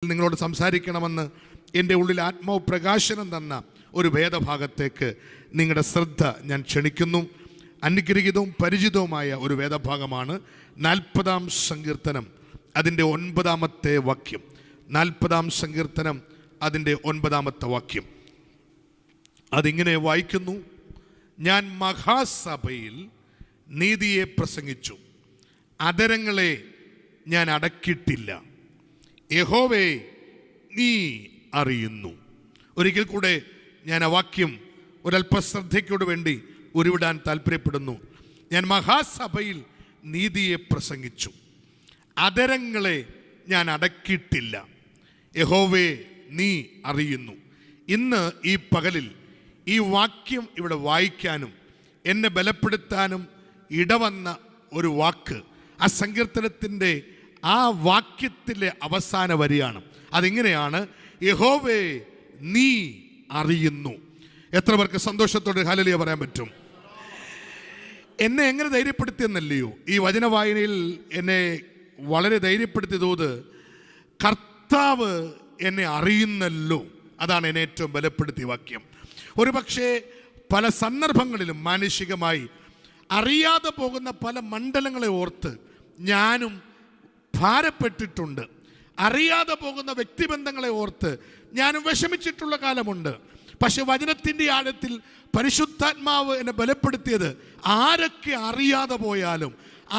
നിങ്ങളോട് സംസാരിക്കണമെന്ന് എൻ്റെ ഉള്ളിൽ ആത്മാവ് പ്രകാശനം തന്ന ഒരു വേദഭാഗത്തേക്ക് നിങ്ങളുടെ ശ്രദ്ധ ഞാൻ ക്ഷണിക്കുന്നു. അനുഗ്രഹീതവും പരിചിതവുമായ ഒരു വേദഭാഗമാണ് 40-ാം സങ്കീർത്തനം അതിൻ്റെ 9-ാമത്തെ വാക്യം. 40-ാം സങ്കീർത്തനം അതിൻ്റെ 9-ാമത്തെ വാക്യം അതിങ്ങനെ വായിക്കുന്നു: ഞാൻ മഹാസഭയിൽ നീതിയെ പ്രസംഗിച്ചു, അധരങ്ങളെ ഞാൻ അടക്കിയിട്ടില്ല. യഹോവേ, നീ അറിയുന്നു. ഒരിക്കൽ കൂടെ ഞാൻ ആ വാക്യം ഒരല്പശ്രദ്ധയ്ക്കോട് വേണ്ടി ഉരുവിടാൻ താല്പര്യപ്പെടുന്നു. ഞാൻ മഹാസഭയിൽ നീതിയെ പ്രസംഗിച്ചു, അധരങ്ങളെ ഞാൻ അടക്കിയിട്ടില്ല. യഹോവേ, നീ അറിയുന്നു. ഇന്ന് ഈ പകലിൽ ഈ വാക്യം ഇവിടെ വായിക്കാനും എന്നെ ബലപ്പെടുത്താനും ഇടവന്ന ഒരു വാക്ക് ആ സങ്കീർത്തനത്തിൻ്റെ ആ വാക്യത്തിലെ അവസാന വരിയാണ്. അതിങ്ങനെയാണ്: യഹോവേ, നീ അറിയുന്നു. എത്ര പേർക്ക് സന്തോഷത്തോടെ ഹല്ലേലൂയ പറയാൻ പറ്റും? എന്നെ എങ്ങനെ ധൈര്യപ്പെടുത്തിയെന്നല്ലയോ ഈ വചന വായനയിൽ എന്നെ വളരെ ധൈര്യപ്പെടുത്തിയതോത് കർത്താവ് എന്നെ അറിയുന്നല്ലോ. അതാണ് എന്നെ ഏറ്റവും ബലപ്പെടുത്തിയ വാക്യം. ഒരു പക്ഷേ പല സന്ദർഭങ്ങളിലും മാനുഷികമായി അറിയാതെ പോകുന്ന പല മണ്ഡലങ്ങളെ ഓർത്ത് ഞാനും ഭാരപ്പെട്ടിട്ടുണ്ട്. അറിയാതെ പോകുന്ന വ്യക്തിബന്ധങ്ങളെ ഓർത്ത് ഞാനും വിഷമിച്ചിട്ടുള്ള കാലമുണ്ട്. പക്ഷെ വചനത്തിൻ്റെ ആഴത്തിൽ പരിശുദ്ധാത്മാവ് എന്നെ ബലപ്പെടുത്തിയത്, ആരൊക്കെ അറിയാതെ പോയാലും,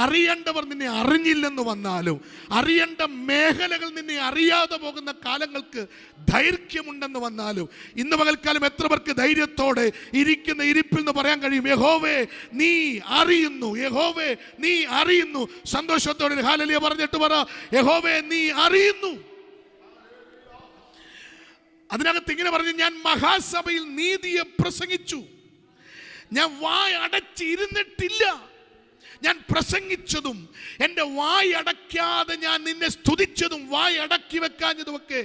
അറിയേണ്ടവർ നിന്നെ അറിഞ്ഞില്ലെന്ന് വന്നാലും, അറിയേണ്ട മേഖലകൾ നിന്നെ അറിയാതെ പോകുന്ന കാലങ്ങൾക്ക് ദൈർഘ്യമുണ്ടെന്ന് വന്നാലും, ഇന്ന് പകൽക്കാലം എത്ര പേർക്ക് ധൈര്യത്തോടെ ഇരിക്കുന്ന ഇരിപ്പിൽ നിന്ന് പറയാൻ കഴിയും: യഹോവേ, നീ അറിയുന്നു. യഹോവേ, നീ അറിയുന്നു. സന്തോഷത്തോടെ ഹല്ലേലൂയ പറഞ്ഞിട്ട് പറ: യഹോവേ, നീ അറിയുന്നു. അതിനകത്ത് ഇങ്ങനെ പറഞ്ഞു: ഞാൻ മഹാസഭയിൽ നീതിയെ പ്രസംഗിച്ചു. ഞാൻ വായ അടച്ചിരുന്നിട്ടില്ല. ഞാൻ പ്രസംഗിച്ചതും എൻ്റെ വായ അടയ്ക്കാതെ ഞാൻ നിന്നെ സ്തുതിച്ചതും വായ അടക്കി വെക്കാഞ്ഞതുമൊക്കെ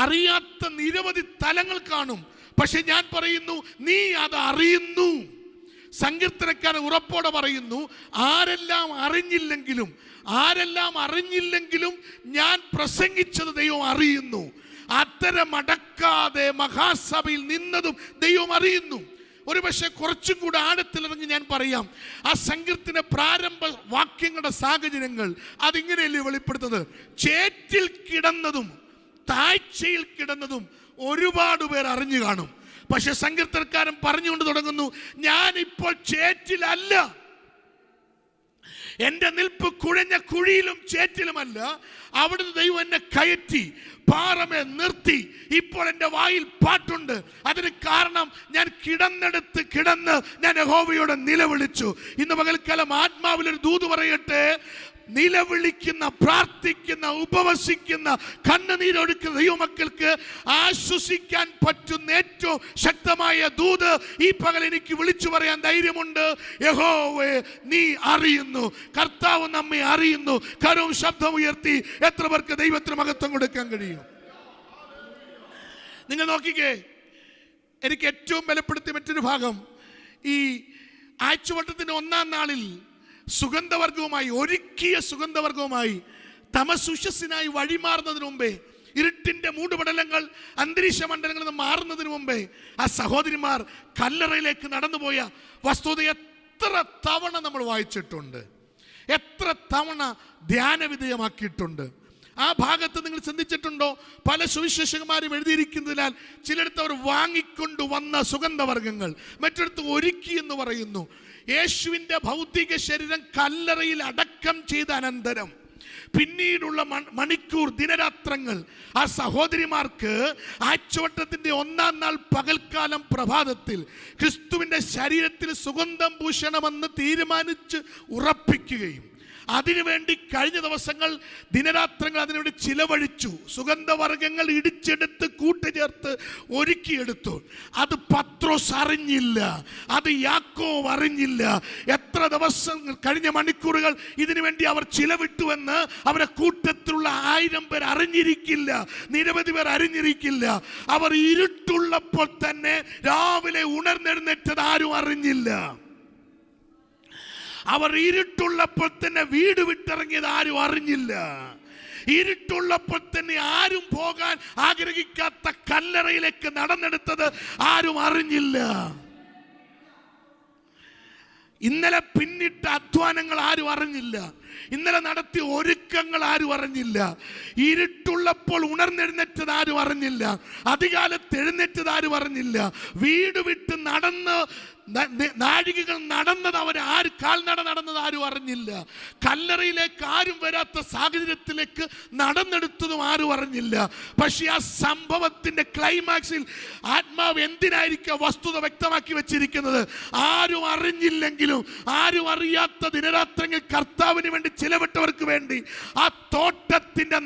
അറിയാത്ത നിരവധി തലങ്ങൾ കാണും. പക്ഷെ ഞാൻ പറയുന്നു, നീ അത് അറിയുന്നു. സങ്കീർത്തനക്കാരൻ ഉറപ്പോടെ പറയുന്നു, ആരെല്ലാം അറിഞ്ഞില്ലെങ്കിലും ഞാൻ പ്രസംഗിച്ചത് ദൈവം അറിയുന്നു. അത്തരമടക്കാതെ മഹാസഭയിൽ നിന്നതും ദൈവം അറിയുന്നു. ഒരു പക്ഷേ കുറച്ചും കൂടെ ആഴത്തിലിറങ്ങി ഞാൻ പറയാം. ആ സങ്കീർത്തന പ്രാരംഭ വാക്യങ്ങളുടെ സാഹചര്യങ്ങൾ അതിങ്ങനെയല്ലേ വെളിപ്പെടുത്തുന്നത്? ചേറ്റിൽ കിടന്നതും താഴ്ചയിൽ കിടന്നതും ഒരുപാട് പേർ അറിഞ്ഞു കാണും. പക്ഷെ സങ്കീർത്തനക്കാരൻ പറഞ്ഞുകൊണ്ട് തുടങ്ങുന്നു, ഞാനിപ്പോൾ ചേറ്റിലല്ല. എൻ്റെ നിൽപ്പ് കുഴഞ്ഞ കുഴിയിലും ചേറ്റിലുമല്ല. അവിടുന്ന് ദൈവം എന്നെ കയറ്റി പാറമേ നിർത്തി. ഇപ്പോൾ എൻ്റെ വായിൽ പാട്ടുണ്ട്. അതിന് കാരണം ഞാൻ കിടന്ന് ഞാൻ യഹോവയോട് നിലവിളിച്ചു. ഇന്ന് പകൽക്കാലം ആത്മാവിലൊരു ദൂത് പറയട്ടെ: നിലവിളിക്കുന്ന, പ്രാർത്ഥിക്കുന്ന, ഉപവസിക്കുന്ന, കണ്ണുനീരൊഴുക്കുന്ന ദൈവമക്കൾക്ക് ആശ്വസിക്കാൻ പറ്റുന്ന ഏറ്റവും ശക്തമായ ദൂത് ഈ പകൽ എനിക്ക് വിളിച്ചു പറയാൻ ധൈര്യമുണ്ട്. യഹോവേ, നീ അറിയുന്നു. കർത്താവ് നമ്മെ അറിയുന്നു. കരവും ശബ്ദം ഉയർത്തി എത്ര പേർക്ക് ദൈവത്തിന് മഹത്വം കൊടുക്കാൻ കഴിയും? നിങ്ങൾ നോക്കിക്കേ, എനിക്ക് ഏറ്റവും ബലപ്പെടുത്തിയ മറ്റൊരു ഭാഗം, ഈ ആഴ്ചവട്ടത്തിന്റെ 1-ാം നാളിൽ ഒരുക്കിയ സുഗന്ധവർഗവുമായി തമസുഷസിനായി വഴിമാറുന്നതിന് മുമ്പേ, ഇരുട്ടിന്റെ മൂടുപടലങ്ങൾ അന്തരീക്ഷ മണ്ഡലങ്ങളിൽ നിന്ന് മാറുന്നതിന് മുമ്പേ ആ സഹോദരിമാർ കല്ലറയിലേക്ക് നടന്നുപോയ വസ്തുത എത്ര തവണ നമ്മൾ വായിച്ചിട്ടുണ്ട്, എത്ര തവണ ധ്യാനവിധേയമാക്കിയിട്ടുണ്ട്. ആ ഭാഗത്ത് നിങ്ങൾ ചിന്തിച്ചിട്ടുണ്ടോ? പല സുവിശേഷകന്മാരും എഴുതിയിരിക്കുന്നതിനാൽ ചിലയിടത്ത് അവർ വാങ്ങിക്കൊണ്ടു വന്ന സുഗന്ധവർഗങ്ങൾ മറ്റിടത്ത് ഒരുക്കി എന്ന് പറയുന്നു. യേശുവിൻ്റെ ഭൗതിക ശരീരം കല്ലറയിൽ അടക്കം ചെയ്ത അനന്തരം പിന്നീടുള്ള മണിക്കൂർ, ദിനരാത്രങ്ങൾ ആ സഹോദരിമാർക്ക് ആഴ്ചവട്ടത്തിൻ്റെ 1-ാം നാൾ പകൽക്കാലം പ്രഭാതത്തിൽ ക്രിസ്തുവിൻ്റെ ശരീരത്തിൽ സുഗന്ധം പൂശണമെന്ന് തീരുമാനിച്ച് ഉറപ്പിക്കുകയും അതിനുവേണ്ടി കഴിഞ്ഞ ദിവസങ്ങൾ ദിനരാത്രങ്ങൾ അതിനുവേണ്ടി ചിലവഴിച്ചു. സുഗന്ധവർഗങ്ങൾ ഇടിച്ചെടുത്ത് കൂട്ടുചേർത്ത് ഒരുക്കിയെടുത്തു. അത് പത്രോസ് അറിഞ്ഞില്ല, അത് യാക്കോബ് അറിഞ്ഞില്ല. എത്ര ദിവസം കഴിഞ്ഞ മണിക്കൂറുകൾ ഇതിനുവേണ്ടി അവർ ചിലവിട്ടുവെന്ന് അവരെ കൂട്ടത്തിലുള്ള 1000 പേർ അറിഞ്ഞിരിക്കില്ല, നിരവധി പേർ അറിഞ്ഞിരിക്കില്ല. അവർ ഇരുട്ടുള്ളപ്പോൾ തന്നെ രാവിലെ ഉണർന്നെഴുന്നേറ്റത് ആരും അറിഞ്ഞില്ല. അവർ ഇരുട്ടുള്ളപ്പോൾ തന്നെ വീട് വിട്ടിറങ്ങിയത് ആരും അറിഞ്ഞില്ല. ഇരുട്ടുള്ളപ്പോൾ തന്നെ ആരും പോകാൻ ആഗ്രഹിക്കാത്ത കല്ലറയിലേക്ക് നടന്നെടുത്തത് ആരും അറിഞ്ഞില്ല. ഇന്നലെ പിന്നിട്ട അധ്വാനങ്ങൾ ആരും അറിഞ്ഞില്ല. ഇന്നലെ നടത്തിയ ഒരുക്കങ്ങൾ ആരും അറിഞ്ഞില്ല. ഇരുട്ടുള്ളപ്പോൾ ഉണർന്നെഴുന്നേറ്റത് ആരും അറിഞ്ഞില്ല. അധികാലത്ത് എഴുന്നേറ്റത് ആരും അറിഞ്ഞില്ല. വീട് വിട്ട് നടന്ന് നാഴികകൾ നടന്നത് കാൽനട നടന്നത് ആരും അറിഞ്ഞില്ല. കല്ലറയിലേക്ക് ആരും വരാത്ത സാഹചര്യത്തിലേക്ക് നടന്നെടുത്തതും ആരും അറിഞ്ഞില്ല. പക്ഷെ ആ സംഭവത്തിന്റെ ക്ലൈമാക്സിൽ ആത്മാവ് എന്തിനായിരിക്കും വസ്തുത വ്യക്തമാക്കി വെച്ചിരിക്കുന്നത്? ആരും അറിഞ്ഞില്ലെങ്കിലും ആരും അറിയാത്ത ദിനരാത്രങ്ങൾ കർത്താവിന് വേണ്ടി ചിലവിട്ടവർക്ക് വേണ്ടി ആ തോട്ടത്തിന്റെ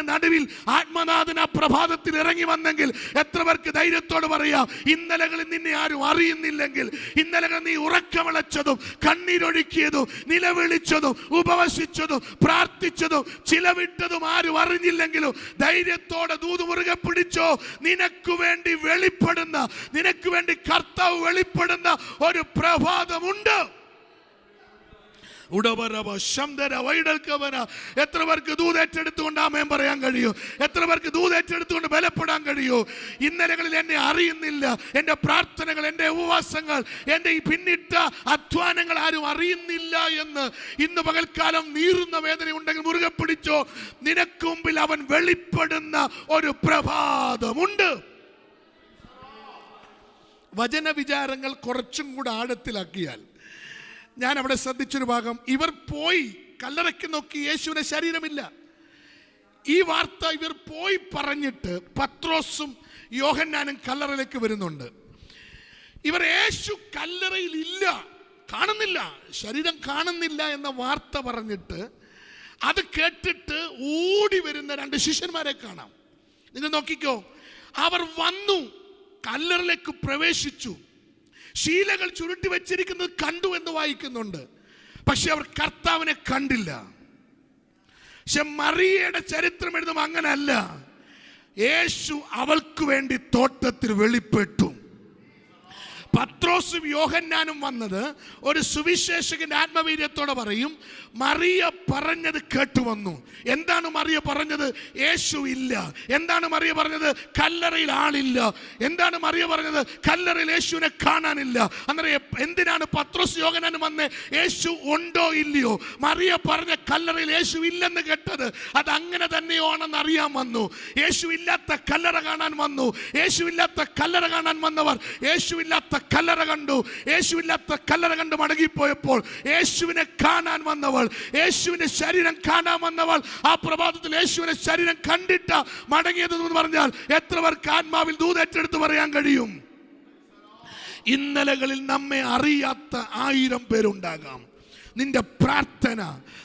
നടുവിൽ ആത്മനാഥൻ ആ പ്രഭാതത്തിൽ ഇറങ്ങി വന്നെങ്കിൽ എത്ര പേർക്ക് ധൈര്യത്തോട് പറയാം, ഇന്നലകളിൽ നിന്നെ ആരും അറിയുന്നില്ലെങ്കിൽ, ഇന്നലെ നീ ഉറക്കമിളച്ചതും കണ്ണീരൊഴുക്കിയതും നിലവിളിച്ചതും ഉപവസിച്ചതും പ്രാർത്ഥിച്ചതും ചിലവിട്ടതും ആരും അറിഞ്ഞില്ലെങ്കിലും ധൈര്യത്തോടെ ദൂത് മുറുകെ പിടിച്ചോ. നിനക്ക് വേണ്ടി കർത്താവ് വെളിപ്പെടുന്ന ഒരു പ്രഭാതമുണ്ട്. എത്ര പേർക്ക് ദൂതേറ്റെടുത്തുകൊണ്ട് ആമേൻ പറയാൻ കഴിയൂ? എത്ര പേർക്ക് ദൂതേറ്റെടുത്തുകൊണ്ട് ബലപ്പെടാൻ കഴിയൂ? ഇന്നലകളിൽ എന്നെ അറിയുന്നില്ല, എൻ്റെ പ്രാർത്ഥനകൾ, എൻ്റെ ഉപവാസങ്ങൾ, എൻ്റെ ഈ പിന്നിട്ട അധ്വാനങ്ങൾ ആരും അറിയുന്നില്ല എന്ന് ഇന്ന് പകൽക്കാലം നീറുന്ന വേദന ഉണ്ടെങ്കിൽ മുറുകെ പിടിച്ചോ. നിനക്ക് മുമ്പിൽ അവൻ വെളിപ്പെടുന്ന ഒരു പ്രഭാതമുണ്ട്. വചനവിചാരങ്ങൾ കുറച്ചും കൂടെ ആഴത്തിലാക്കിയാൽ ഞാൻ അവിടെ ശ്രദ്ധിച്ചൊരു ഭാഗം, ഇവർ പോയി കല്ലറയ്ക്ക് നോക്കി, യേശുവിന് ശരീരമില്ല. ഈ വാർത്ത ഇവർ പോയി പറഞ്ഞിട്ട് പത്രോസും യോഹന്നാനും കല്ലറയിലേക്ക് വരുന്നുണ്ട്. ഇവർ യേശു കല്ലറയിൽ ഇല്ല, കാണുന്നില്ല, ശരീരം കാണുന്നില്ല എന്ന വാർത്ത പറഞ്ഞിട്ട് അത് കേട്ടിട്ട് ഓടി വരുന്ന രണ്ട് ശിഷ്യന്മാരെ കാണാം. നിങ്ങൾ നോക്കിക്കോ, അവർ വന്നു, കല്ലറയിലേക്ക് പ്രവേശിച്ചു, ശീലകൾ ചുരുട്ടി വെച്ചിരിക്കുന്നത് കണ്ടു എന്ന് വായിക്കുന്നുണ്ട്. പക്ഷെ അവർ കർത്താവിനെ കണ്ടില്ല. പക്ഷെ മറിയയുടെ ചരിത്രം എഴുതും അങ്ങനല്ല. യേശു അവൾക്ക് വേണ്ടി തോട്ടത്തിൽ വെളിപ്പെട്ടു. പത്രോസും യോഹന്നാനും വന്നത് ഒരു സുവിശേഷകന്റെ ആത്മവീര്യത്തോടെ പറയും, മറിയ പറഞ്ഞത് കേട്ടു വന്നു. എന്താണ് മറിയ പറഞ്ഞത്? യേശു ഇല്ല. എന്താണ് മറിയ പറഞ്ഞത്? കല്ലറയിൽ ആളില്ല. എന്താണ് മറിയ പറഞ്ഞത്? കല്ലറയിൽ യേശുവിനെ കാണാനില്ല. അന്നേരം എന്തിനാണ് പത്രോസ് യോഹന്നാനും വന്ന് യേശു ഉണ്ടോ ഇല്ലയോ? മറിയ പറഞ്ഞ കല്ലറയിൽ യേശു ഇല്ലെന്ന് കേട്ടത് അത് അങ്ങനെ തന്നെയാണെന്ന് അറിയാൻ വന്നു. യേശു ഇല്ലാത്ത കല്ലറ കാണാൻ വന്നു. യേശു ഇല്ലാത്ത കല്ലറ കാണാൻ വന്നവർ യേശുവില്ലാത്ത കല്ലറ കണ്ടു. യേശുവില്ലാത്ത കല്ലറ കണ്ട് മടങ്ങിപ്പോയപ്പോൾ യേശുവിനെ കാണാൻ വന്നവൾ, യേശുവിന്റെ ശരീരം കാണാൻ വന്നവൾ ആ പ്രഭാതത്തിൽ യേശുവിന്റെ ശരീരം കണ്ടിട്ട് മടങ്ങിയതെന്ന് പറഞ്ഞാൽ എത്ര പേർക്ക് ആത്മാവിൽ ദൂതേറ്റെടുത്ത് പറയാൻ കഴിയും? ഇന്നലകളിൽ നമ്മെ അറിയാത്ത 1000 പേരുണ്ടാകാം. നിന്റെ പ്രാർത്ഥന,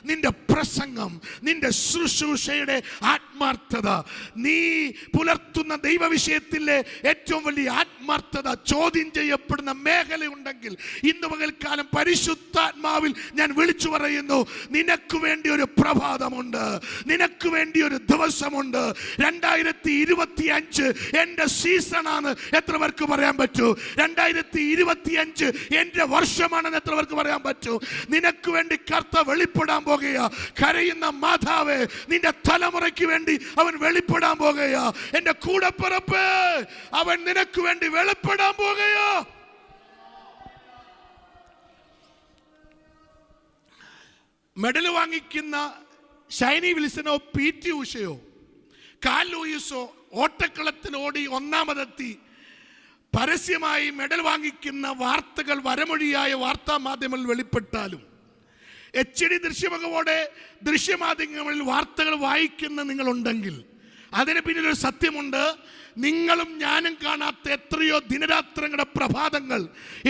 നിന്റെ പ്രസംഗം, നിന്റെ ശുശ്രൂഷയുടെ ആത്മാർത്ഥത, നീ പുലർത്തുന്ന ദൈവവിഷയത്തിലെ ഏറ്റവും വലിയ ആത്മാർത്ഥത ചോദ്യം ചെയ്യപ്പെടുന്ന മേഖലയുണ്ടെങ്കിൽ ഇന്ന് പകൽക്കാലം പരിശുദ്ധാത്മാവിൽ ഞാൻ വിളിച്ചു പറയുന്നു, നിനക്ക് വേണ്ടി ഒരു പ്രഭാതമുണ്ട്, നിനക്ക് വേണ്ടി ഒരു ദിവസമുണ്ട്. 2025 എൻ്റെ സീസണാണ് എത്ര പേർക്ക് പറയാൻ പറ്റൂ? 2025 എൻ്റെ വർഷമാണെന്ന് എത്ര പേർക്ക് പറയാൻ പറ്റൂ? നിനക്ക് വേണ്ടി കർത്താവ് വെളിപ്പെടാൻ പോകുകയാ. കരയുന്ന മാതാവേ, നിന്റെ തലമുറയ്ക്ക് വേണ്ടി അവൻ വെളിപ്പെടാൻ പോകുകയാ. എന്റെ കൂടപ്പിറപ്പ്, അവൻ നിനക്ക് വേണ്ടി വെളിപ്പെടാൻ പോകുകയാ. മെഡൽ വാങ്ങിക്കുന്ന ഷൈനി വിൽസനോ PT ഉഷയോ കാൽ ലൂയിസോ ഓട്ടക്കളത്തിൽ ഓടി ഒന്നാമതെത്തി പരസ്യമായി മെഡൽ വാങ്ങിക്കുന്ന വാർത്തകൾ വരമൊഴിയായ വാർത്താ മാധ്യമങ്ങളിൽ വെളിപ്പെട്ടാലും HD ദൃശ്യമകവോടെ ദൃശ്യമാധ്യമങ്ങളിൽ വാർത്തകൾ വായിക്കുന്ന നിങ്ങളുണ്ടെങ്കിൽ അതിന് പിന്നിലൊരു സത്യമുണ്ട്. നിങ്ങളും ഞാനും കാണാത്ത എത്രയോ ദിനരാത്രങ്ങളുടെ പ്രഭാതങ്ങൾ,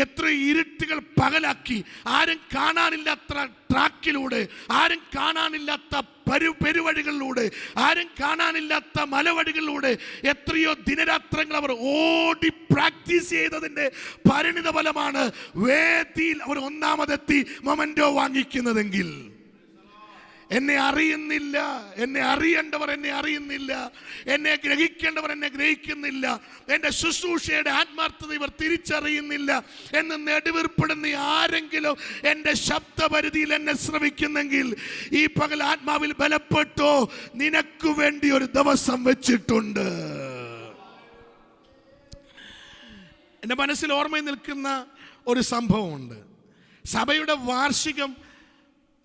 എത്രയോ ഇരുട്ടുകൾ പകലാക്കി, ആരും കാണാനില്ലാത്ത ട്രാക്കിലൂടെ, ആരും കാണാനില്ലാത്ത പെരുവഴികളിലൂടെ, ആരും കാണാനില്ലാത്ത മലവഴികളിലൂടെ എത്രയോ ദിനരാത്രങ്ങൾ അവർ ഓടി പ്രാക്ടീസ് ചെയ്തതിൻ്റെ പരിണിത ഫലമാണ് വേദിയിൽ അവർ ഒന്നാമതെത്തി മൊമെന്റോ വാങ്ങിക്കുന്നതെങ്കിൽ എന്നെ അറിയുന്നില്ല, എന്നെ അറിയേണ്ടവർ എന്നെ അറിയുന്നില്ല, എന്നെ ഗ്രഹിക്കേണ്ടവർ എന്നെ ഗ്രഹിക്കുന്നില്ല, എൻ്റെ ശുശ്രൂഷയുടെ ആത്മാർത്ഥത ഇവർ തിരിച്ചറിയുന്നില്ല എന്ന് നെടുവീർപ്പെടുന്ന ആരെങ്കിലും എൻ്റെ ശബ്ദപരിധിയിൽ എന്നെ ശ്രവിക്കുന്നെങ്കിൽ ഈ പകൽ ആത്മാവിൽ ബലപ്പെട്ടോ, നിനക്ക് വേണ്ടി ഒരു ദിവസം വെച്ചിട്ടുണ്ട്. എൻ്റെ മനസ്സിൽ ഓർമ്മയിൽ നിൽക്കുന്ന ഒരു സംഭവമുണ്ട്. സഭയുടെ വാർഷികം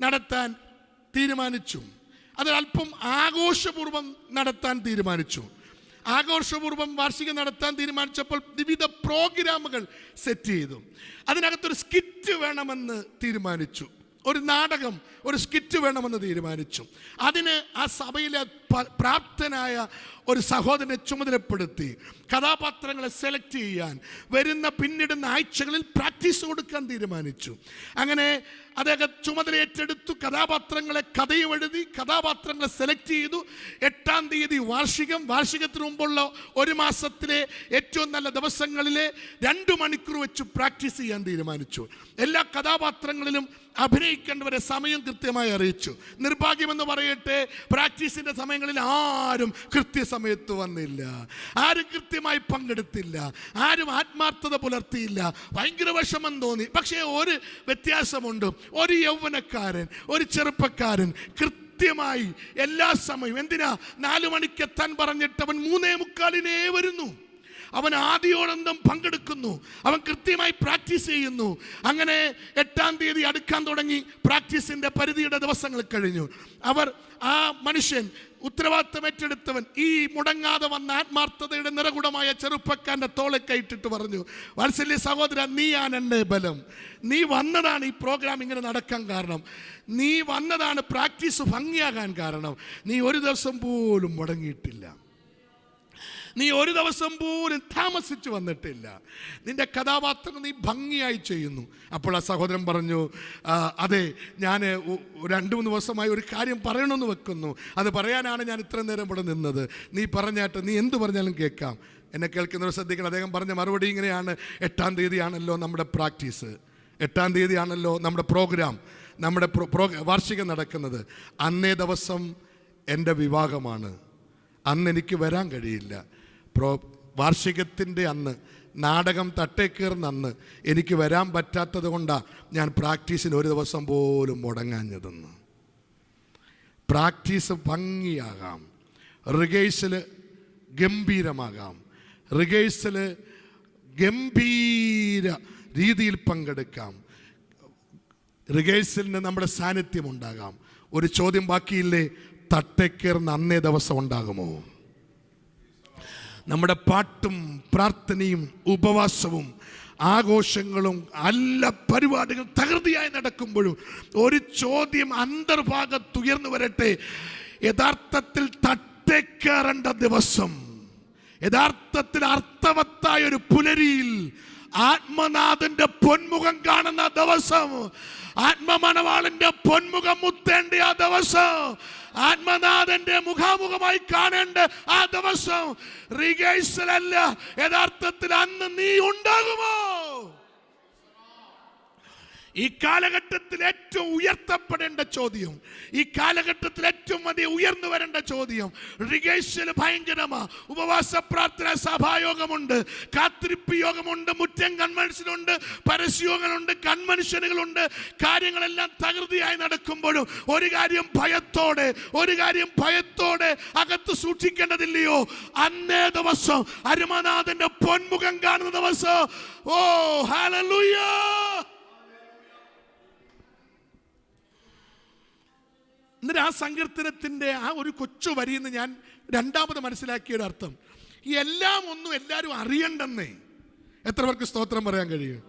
നടത്താൻ തീരുമാനിച്ചു. അത് അല്പം ആഘോഷപൂർവ്വം നടത്താൻ തീരുമാനിച്ചു. ആഘോഷപൂർവ്വം വാർഷികം നടത്താൻ തീരുമാനിച്ചപ്പോൾ വിവിധ പ്രോഗ്രാമുകൾ സെറ്റ് ചെയ്തു. അതിനകത്തൊരു സ്കിറ്റ് വേണമെന്ന് തീരുമാനിച്ചു. ഒരു നാടകം, ഒരു സ്കിറ്റ് വേണമെന്ന് തീരുമാനിച്ചു. അതിന് ആ സഭയിലെ പ്രാപ്തനായ ഒരു സഹോദരനെ ചുമതലപ്പെടുത്തി കഥാപാത്രങ്ങളെ സെലക്ട് ചെയ്യാൻ വരുന്ന പിന്നിടുന്ന ആഴ്ചകളിൽ പ്രാക്ടീസ് കൊടുക്കാൻ തീരുമാനിച്ചു. അങ്ങനെ അദ്ദേഹം ചുമതല ഏറ്റെടുത്തു. കഥാപാത്രങ്ങളെ കഥയും എഴുതി, കഥാപാത്രങ്ങളെ സെലക്ട് ചെയ്തു. 8-ാം തീയതി വാർഷികത്തിന് മുമ്പുള്ള ഒരു മാസത്തിലെ ഏറ്റവും നല്ല ദിവസങ്ങളിലെ 2 മണിക്കൂർ വെച്ച് പ്രാക്ടീസ് ചെയ്യാൻ തീരുമാനിച്ചു. എല്ലാ കഥാപാത്രങ്ങളിലും അഭിനയിക്കേണ്ടവരെ സമയം കൃത്യമായി അറിയിച്ചു. നിർഭാഗ്യമെന്ന് പറയട്ടെ, പ്രാക്ടീസിൻ്റെ സമയങ്ങളിൽ ആരും കൃത്യസമയത്ത് വന്നില്ല, ആരും കൃത്യമായി പങ്കെടുത്തില്ല, ആരും ആത്മാർത്ഥത പുലർത്തിയില്ല. ഭയങ്കര വിഷമം തോന്നി. പക്ഷേ ഒരു വ്യത്യാസമുണ്ട്. ഒരു യൗവനക്കാരൻ, ഒരു ചെറുപ്പക്കാരൻ കൃത്യമായി എല്ലാ സമയവും, എന്തിനാ 4 മണിക്ക് എത്താൻ പറഞ്ഞിട്ട് അവൻ 3:45 വരുന്നു. അവൻ ആദ്യോടന്തം പങ്കെടുക്കുന്നു. അവൻ കൃത്യമായി പ്രാക്ടീസ് ചെയ്യുന്നു. അങ്ങനെ 8-ാം തീയതി അടുക്കാൻ തുടങ്ങി. പ്രാക്ടീസിൻ്റെ പരിധിയുടെ ദിവസങ്ങൾ കഴിഞ്ഞു. ആ മനുഷ്യൻ, ഉത്തരവാദിത്തം ഏറ്റെടുത്തവൻ, ഈ മുടങ്ങാതെ വന്ന ആത്മാർത്ഥതയുടെ നിറകുടമായ ചെറുപ്പക്കാരൻ്റെ തോളെ കൈയിട്ടിട്ട് പറഞ്ഞു, വാത്സല്യ സഹോദര, നീയാണ് എൻ്റെ ബലം. നീ വന്നതാണ് ഈ പ്രോഗ്രാം ഇങ്ങനെ നടക്കാൻ കാരണം. നീ വന്നതാണ് പ്രാക്ടീസ് ഭംഗിയാകാൻ കാരണം. നീ ഒരു ദിവസം പോലും മുടങ്ങിയിട്ടില്ല. നീ ഒരു ദിവസം പോലും താമസിച്ചു വന്നിട്ടില്ല. നിന്റെ കഥാപാത്രം നീ ഭംഗിയായി ചെയ്യുന്നു. അപ്പോൾ ആ സഹോദരൻ പറഞ്ഞു, അതെ, ഞാൻ 2-3 ദിവസമായി ഒരു കാര്യം പറയണമെന്ന് വെക്കുന്നു. അത് പറയാനാണ് ഞാൻ ഇത്ര നേരം ഇവിടെ നിന്നത്. നീ പറഞ്ഞാട്ട്, നീ എന്ത് പറഞ്ഞാലും കേൾക്കാം. എന്നെ കേൾക്കുന്നവർ ശ്രദ്ധിക്കണം. അദ്ദേഹം പറഞ്ഞ മറുപടി ഇങ്ങനെയാണ്: 8-ാം തീയതിയാണല്ലോ നമ്മുടെ പ്രാക്ടീസ്, 8-ാം തീയതിയാണല്ലോ നമ്മുടെ പ്രോഗ്രാം, നമ്മുടെ വാർഷികം നടക്കുന്നത്. അന്നേ ദിവസം എൻ്റെ വിവാഹമാണ്. അന്ന് എനിക്ക് വരാൻ കഴിയില്ല. വാർഷികത്തിൻ്റെ അന്ന്, നാടകം തട്ടേക്കീർന്ന അന്ന് എനിക്ക് വരാൻ പറ്റാത്തത് കൊണ്ടാണ് ഞാൻ പ്രാക്ടീസിന് ഒരു ദിവസം പോലും മുടങ്ങാഞ്ഞതെന്ന്. പ്രാക്ടീസ് ഭംഗിയാകാം, റിഹേഴ്സൽ ഗംഭീരമാകാം, റിഹേഴ്സൽ ഗംഭീര രീതിയിൽ പങ്കെടുക്കാം, റിഹേഴ്സലിന് നമ്മുടെ സാന്നിധ്യം ഉണ്ടാകാം. ഒരു ചോദ്യം ബാക്കിയില്ലേ? തട്ടേക്കീർന്ന അന്നേ ദിവസം ഉണ്ടാകുമോ? നമ്മുടെ പാട്ടും പ്രാർത്ഥനയും ഉപവാസവും ആഘോഷങ്ങളും എല്ലാ പരിപാടികളും തകൃതിയായി നടക്കുമ്പോഴും ഒരു ചോദ്യം അന്തർഭാഗത്തുയർന്നു വരട്ടെ. യഥാർത്ഥത്തിൽ തട്ടേക്കേറേണ്ട ദിവസം, യഥാർത്ഥത്തിൽ അർത്ഥവത്തായ ഒരു പുലരിയിൽ ആത്മനാഥന്റെ പൊന്മുഖം കാണുന്ന ദിവസം, ആത്മമണവാളന്റെ പൊന്മുഖം മുത്തേണ്ട ആ ദിവസം, ആത്മനാഥന്റെ മുഖാമുഖമായി കാണേണ്ട ആ ദിവസം, റിഹേഴ്സൽ അല്ല, യഥാർത്ഥത്തിൽ അന്ന് നീ ഉണ്ടാകുമോ? ഈ കാലഘട്ടത്തിൽ ഏറ്റവും ഉയർത്തപ്പെടേണ്ട ചോദ്യം, ഈ കാലഘട്ടത്തിൽ ഏറ്റവും അധികം ഉയർന്നു വരേണ്ട ചോദ്യം. റിഹേഴ്സൽ ഭയങ്കരമാ. ഉപവാസ പ്രാർത്ഥന സഭായോഗമുണ്ട്, കാത്തിരിപ്പ് യോഗമുണ്ട്, മുറ്റം കൺവെൻഷനുണ്ട്, പരസ്യയോഗങ്ങളുണ്ട്, കൺവെൻഷനുകളുണ്ട്. കാര്യങ്ങളെല്ലാം തകൃതിയായി നടക്കുമ്പോഴും ഒരു കാര്യം ഭയത്തോടെ അകത്ത് സൂക്ഷിക്കേണ്ടതില്ലയോ? അന്നേ ദിവസം അരുമനാഥന്റെ പൊന്മുഖം കാണുന്ന ദിവസം, ഓ ഹല്ലേലൂയ! എന്നിട്ട് ആ സങ്കീർത്തനത്തിൻ്റെ ആ ഒരു കൊച്ചു വരിയിൽ നിന്ന് ഞാൻ രണ്ടാമത് മനസ്സിലാക്കിയൊരു അർത്ഥം, ഈ എല്ലാം ഒന്നും എല്ലാവരും അറിയണ്ടെന്നേ. എത്ര പേർക്ക് സ്തോത്രം പറയാൻ കഴിയും?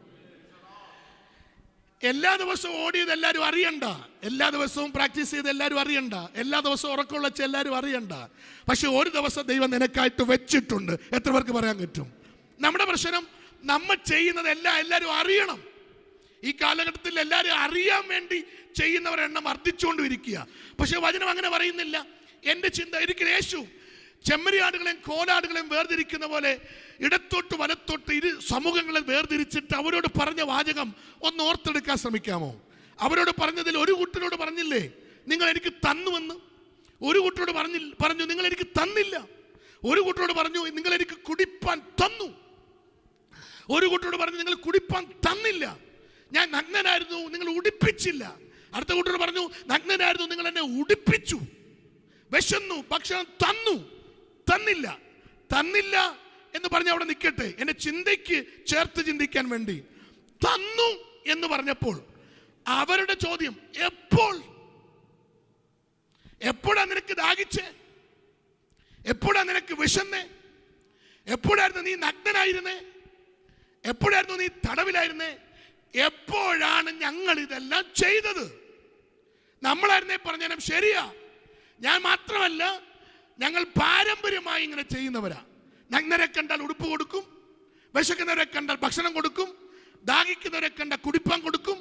എല്ലാ ദിവസവും ഓടിയത് എല്ലാവരും അറിയണ്ട, എല്ലാ ദിവസവും പ്രാക്ടീസ് ചെയ്ത് എല്ലാവരും അറിയണ്ട, എല്ലാ ദിവസവും ഉറക്കമുള്ള എല്ലാവരും അറിയണ്ട. പക്ഷെ ഒരു ദിവസം ദൈവം നിനക്കായിട്ട് വെച്ചിട്ടുണ്ട്. എത്ര പേർക്ക് പറയാൻ പറ്റും? നമ്മുടെ പ്രശ്നം, നമ്മൾ ചെയ്യുന്നത് എല്ലാവരും അറിയണം. ഈ കാലഘട്ടത്തിൽ എല്ലാവരും അറിയാൻ വേണ്ടി ചെയ്യുന്നവരുടെ എണ്ണം വർദ്ധിച്ചുകൊണ്ടിരിക്കുക. പക്ഷെ വചനം അങ്ങനെ പറയുന്നില്ല. എൻ്റെ ചിന്ത, ഒരിക്കലും യേശു ചെമ്മരിയാടുകളെയും കോലാടുകളെയും വേർതിരിക്കുന്ന പോലെ ഇടത്തോട്ട് വലത്തോട്ട് ഇരു സമൂഹങ്ങളെ വേർതിരിച്ചിട്ട് അവരോട് പറഞ്ഞ വാചകം ഒന്ന് ഓർത്തെടുക്കാൻ ശ്രമിക്കാമോ? അവരോട് പറഞ്ഞതിൽ ഒരു കൂട്ടരോട് പറഞ്ഞില്ലേ, നിങ്ങൾ എനിക്ക് തന്നുവെന്ന്. ഒരു കൂട്ടരോട് പറഞ്ഞു നിങ്ങൾ എനിക്ക് തന്നില്ല. ഒരു കൂട്ടരോട് പറഞ്ഞു നിങ്ങൾ എനിക്ക് കുടിപ്പാൻ തന്നു. ഒരു കൂട്ടരോട് പറഞ്ഞു നിങ്ങൾ കുടിപ്പാൻ തന്നില്ല. ഞാൻ നഗ്നനായിരുന്നു, നിങ്ങൾ ഉടുപ്പിച്ചില്ല. അടുത്ത കൂട്ടരോട് പറഞ്ഞു നഗ്നനായിരുന്നു, നിങ്ങൾ എന്നെ ഉടുപ്പിച്ചു. വിശന്നു, ഭക്ഷണം തന്നില്ല. എന്ന് പറഞ്ഞ അവിടെ നിൽക്കട്ടെ, എന്റെ ചിന്തയ്ക്ക് ചേർത്ത് ചിന്തിക്കാൻ വേണ്ടി. തന്നു എന്ന് പറഞ്ഞപ്പോൾ അവരുടെ ചോദ്യം, എപ്പോഴാ നിനക്ക് ദാഹിച്ചേ? എപ്പോഴാ നിനക്ക് വിശന്നേ? എപ്പോഴായിരുന്നു നീ നഗ്നനായിരുന്നേ? എപ്പോഴായിരുന്നു നീ തടവിലായിരുന്നേ? എപ്പോഴാണ് ഞങ്ങൾ ഇതെല്ലാം ചെയ്തത്? നമ്മളായിരുന്നേ പറഞ്ഞാലും ശരിയാ. ഞാൻ മാത്രമല്ല, ഞങ്ങൾ പാരമ്പര്യമായി ഇങ്ങനെ ചെയ്യുന്നവരാ. നഗ്നരെ കണ്ടാൽ ഉടുപ്പ് കൊടുക്കും, വിശക്കുന്നവരെ കണ്ടാൽ ഭക്ഷണം കൊടുക്കും, ദാഹിക്കുന്നവരെ കണ്ടാൽ കുടിപ്പാൻ കൊടുക്കും.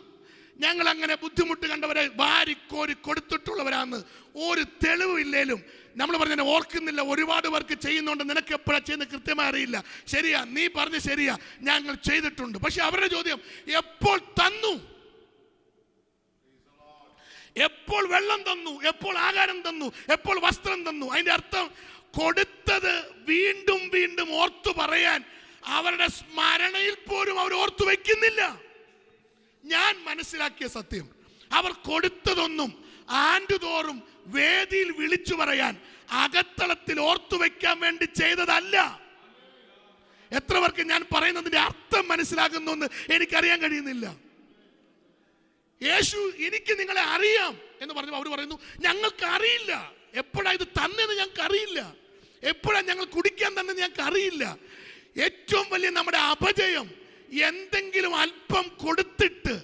ഞങ്ങൾ അങ്ങനെ ബുദ്ധിമുട്ട് കണ്ടവരെ വാരിക്കോരി കൊടുത്തിട്ടുള്ളവരാന്ന് ഒരു തെളിവില്ലേലും നമ്മൾ പറഞ്ഞ ഓർക്കുന്നില്ല. ഒരുപാട് പേർക്ക് ചെയ്യുന്നുണ്ട്, നിനക്ക് എപ്പോഴാണ് ചെയ്യുന്നത് കൃത്യമായി അറിയില്ല. ശരിയാ, നീ പറഞ്ഞ ശരിയാ, ഞങ്ങൾ ചെയ്തിട്ടുണ്ട്. പക്ഷെ അവരുടെ ചോദ്യം, എപ്പോൾ തന്നു? എപ്പോൾ വെള്ളം തന്നു? എപ്പോൾ ആഹാരം തന്നു? എപ്പോൾ വസ്ത്രം തന്നു? അതിന്റെ അർത്ഥം കൊടുത്തത് വീണ്ടും വീണ്ടും ഓർത്തു പറയാൻ അവരുടെ സ്മരണയിൽ പോലും അവർ ഓർത്തു വയ്ക്കുന്നില്ല. ഞാൻ മനസ്സിലാക്കിയ സത്യം, അവർ കൊടുത്തതൊന്നും ആണ്ടുതോറും വേദിയിൽ വിളിച്ചു പറയാൻ, അകത്തളത്തിൽ ഓർത്തു വയ്ക്കാൻ വേണ്ടി ചെയ്തതല്ല. എത്ര പേർക്ക് ഞാൻ പറയുന്നതിന്റെ അർത്ഥം മനസ്സിലാകുന്നു എന്ന് എനിക്കറിയാൻ കഴിയുന്നില്ല. യേശു എനിക്ക് നിങ്ങളെ അറിയാം എന്ന് പറഞ്ഞു. അവർ പറയുന്നു ഞങ്ങൾക്ക് അറിയില്ല, എപ്പോഴാ ഇത് തന്നെന്ന് ഞങ്ങൾക്ക് അറിയില്ല, എപ്പോഴാ ഞങ്ങൾ കുടിക്കാൻ തന്നെന്ന് ഞങ്ങൾക്ക് അറിയില്ല. ഏറ്റവും വലിയ നമ്മുടെ അപജയം, എന്തെങ്കിലും അല്പം കൊടുത്തിട്ട്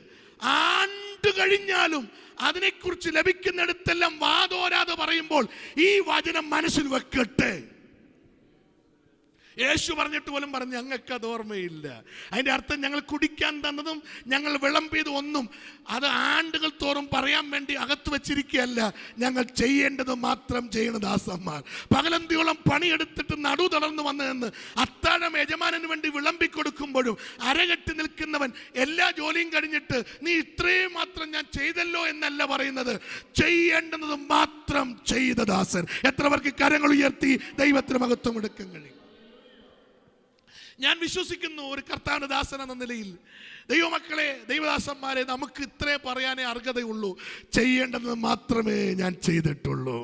ആണ്ട് കഴിഞ്ഞാലും അതിനെക്കുറിച്ച് ലഭിക്കുന്നിടത്തെല്ലാം വാതോരാതെ പറയുമ്പോൾ ഈ വചനം മനസ്സിൽ വെക്കട്ടെ. യേശു പറഞ്ഞിട്ട് പോലും പറഞ്ഞു ഞങ്ങൾക്ക് അത് ഓർമ്മയില്ല. അതിന്റെ അർത്ഥം ഞങ്ങൾ കുടിക്കാൻ തന്നതും ഞങ്ങൾ വിളമ്പിയതും ഒന്നും അത് ആണ്ടുകൾ തോറും പറയാൻ വേണ്ടി അകത്ത് വെച്ചിരിക്കുകയല്ല. ഞങ്ങൾ ചെയ്യേണ്ടത് മാത്രം ചെയ്യണ ദാസന്മാർ. പകലന്തിയോളം പണിയെടുത്തിട്ട് നടു തളർന്നു വന്നതെന്ന് അത്താഴം യജമാനന് വേണ്ടി വിളമ്പിക്കൊടുക്കുമ്പോഴും അരകെട്ടി നിൽക്കുന്നവൻ എല്ലാ ജോലിയും കഴിഞ്ഞിട്ട് നീ ഇത്രയും മാത്രം ഞാൻ ചെയ്തല്ലോ എന്നല്ല പറയുന്നത്, ചെയ്യേണ്ടത് മാത്രം ചെയ്ത ദാസൻ. എത്ര പേർക്ക് കരങ്ങൾ ഉയർത്തി ദൈവത്തിന് മഹത്വം കൊടുക്കാൻ കഴിയും? ഞാൻ വിശ്വസിക്കുന്നു ഒരു കർത്താവിന്റെ ദാസൻ എന്ന നിലയിൽ, ദൈവമക്കളെ, ദൈവദാസന്മാരെ, നമുക്ക് ഇത്രേ പറയാനേ അർഹതയുള്ളൂ. ചെയ്യേണ്ടത് മാത്രമേ ഞാൻ ചെയ്തിട്ടുള്ളൂ.